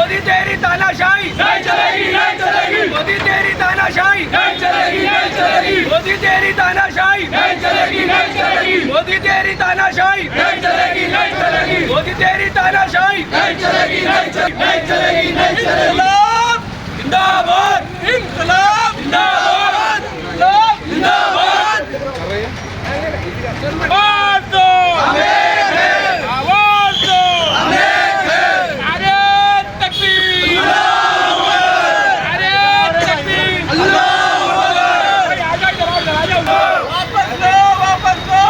मोदी तेरी तानाशाही नहीं चलेगी, नहीं चलेगी। मोदी तेरी तानाशाही नहीं चलेगी, नहीं चलेगी। मोदी तेरी तानाशाही नहीं चलेगी, नहीं चलेगी। मोदी तेरी तानाशाही नहीं चलेगी, नहीं चलेगी। मोदी तेरी तानाशाही नहीं चलेगी, नहीं चलेगी, नहीं चलेगी, नहीं चलेगी। जिंदाबाद, इंकलाब जिंदाबाद, जिंदाबाद। आवाज दो, आवाज दो। नारे तकबीर, नारे तकबीर। वापस लो, वापस लो,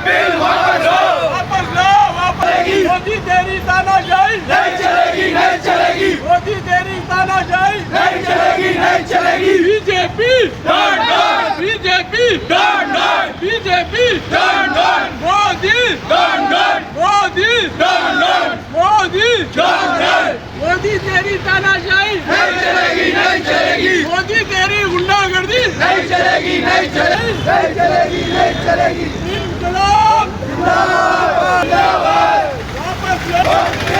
बिल वापस लो, वापस लो, वापस। मोदी तेरी तानाशाही नहीं चलेगी, नहीं चलेगी। मोदी तेरी तानाशाही नहीं चलेगी, नहीं चलेगी। BJP dot dot, BJP dot dot, BJP dot dot. Modi dot dot, Modi dot dot, Modi dot dot. Modi तेरी तानाशाही नहीं चलेगी, नहीं चलेगी। मोदी तेरी गुंडागर्दी नहीं चलेगी, नहीं चलेगी, नहीं चलेगी, नहीं चलेगी। इंकलाब जिंदाबाद, जिंदाबाद। वापस लो, वापस लो,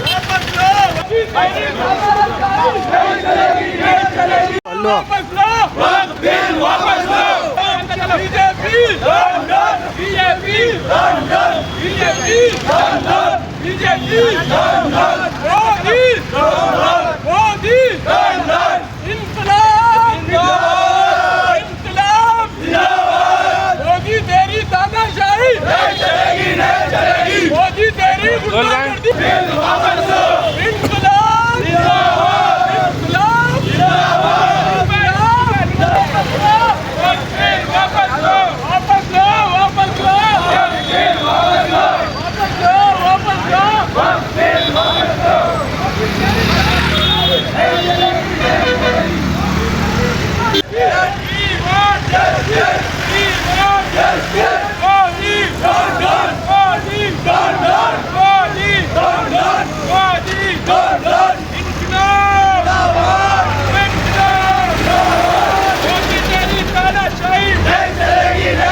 वापस लो। मोदी तेरी तानाशाही नहीं चलेगी, नहीं चलेगी। वापस लो, बिल वापस लो। BJP dot dot, BJP dot dot, BJP dot dot, BJP dot dot. Modi dot dot, Modi dot dot. इंकलाब जिंदाबाद, इंकलाब जिंदाबाद। मोदी तेरी तानाशाही नहीं चलेगी, नहीं चलेगी। मोदी तेरी गुंडागर्दी बिल वापस लो। इंकलाब जिंदाबाद, इंकलाब जिंदाबाद। वापस लो, वापस लो, वापस लो, वापस लो, वापस लो, वापस लो, वापस लो।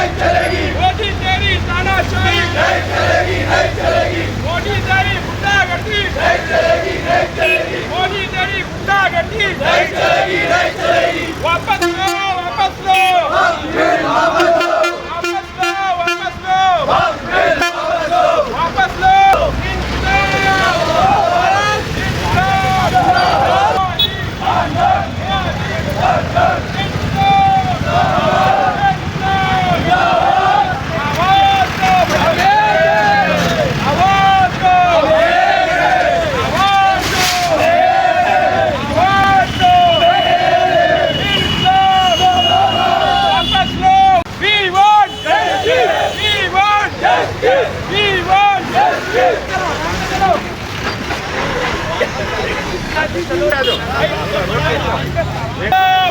वापस लो, वापस लो, वापस लो, वापस लो, वापस लो।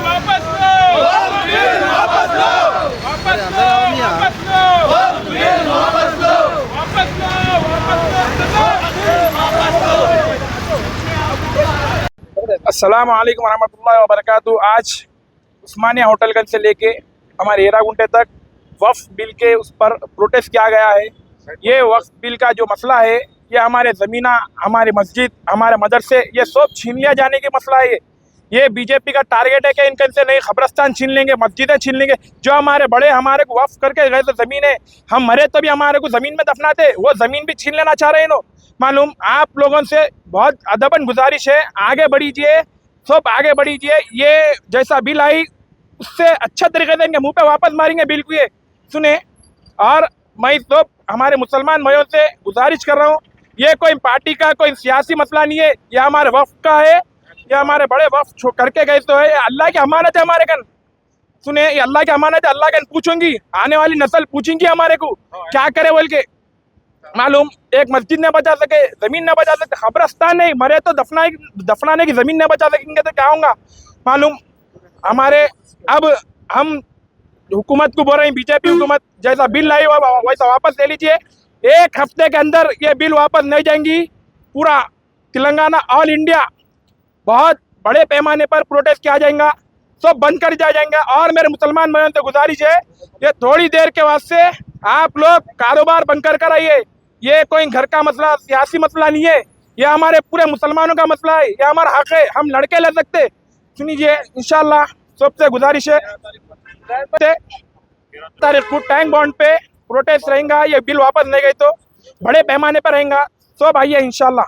वापस लो, वापस लो, वापस लो, वापस लो, वापस लो, वापस लो, वापस लो। अस्सलाम वालेकुम रहमतुल्लाहि व बरकातहू। आज उस्मानिया होटलगंज से लेके हमारे हेरागुंटे तक वक्फ बिल के उस पर प्रोटेस्ट किया गया है। ये वक्फ बिल का जो मसला है, ये हमारे ज़मीना, हमारे मस्जिद, हमारे मदरसे, ये सब छीन लिया जाने की मसला है। ये बीजेपी का टारगेट है कि इनके से नहीं खबरस्तान छीन लेंगे, मस्जिदें छीन लेंगे। जो हमारे बड़े हमारे को वक्फ करके गए थे ज़मीन है, हम मरे तो भी हमारे को ज़मीन में दफनाते, वो ज़मीन भी छीन लेना चाह रहे हैं। मालूम, आप लोगों से बहुत अदबन गुजारिश है, आगे बढ़ीजिए, सब आगे बढ़ीजिए। ये जैसा बिल आई उससे अच्छा तरीके से इनके मुँह पे वापस मारेंगे बिल को। ये सुने, और मैं सब हमारे मुसलमान भाइयों से गुजारिश कर रहा हूँ, ये कोई पार्टी का कोई सियासी मसला नहीं है, ये हमारे वक्फ का है। ये हमारे बड़े वक्फ करके गए तो है, अल्लाह की अमानत है हमारे कन। सुने, ये अल्लाह की अमानत है, अल्लाह कन पूछूंगी, आने वाली नस्ल पूछेंगी हमारे को क्या करे बोल के। मालूम, एक मस्जिद न बचा सके, जमीन न बचा सके, खबरस्तान नहीं, मरे तो दफनाने की जमीन न बचा सकेंगे तो क्या होगा। मालूम, हमारे अब हम हुकूमत को बोल रहे हैं, बीजेपी हुकूमत जैसा बिल लाई वैसा वापस ले लीजिए। एक हफ्ते के अंदर ये बिल वापस नहीं जाएंगी। पूरा तेलंगाना, ऑल इंडिया बहुत बड़े पैमाने पर प्रोटेस्ट किया जाएगा, सब बंद कर दिया जाएगा। और मेरे मुसलमान भाइयों से गुजारिश है, ये थोड़ी देर के वास्ते आप लोग कारोबार बंद कर आइए। ये कोई घर का मसला, सियासी मसला नहीं है, ये हमारे पूरे मुसलमानों का मसला है, ये हमारा हक है, हम लड़के ले सकते। सुनिए इंशाल्लाह सबसे गुजारिश है, तारीख को टैंक बॉन्ड पे प्रोटेस्ट रहेगा। ये बिल वापस नहीं गई तो बड़े पैमाने पर रहेगा। सब आइए इंशाल्लाह।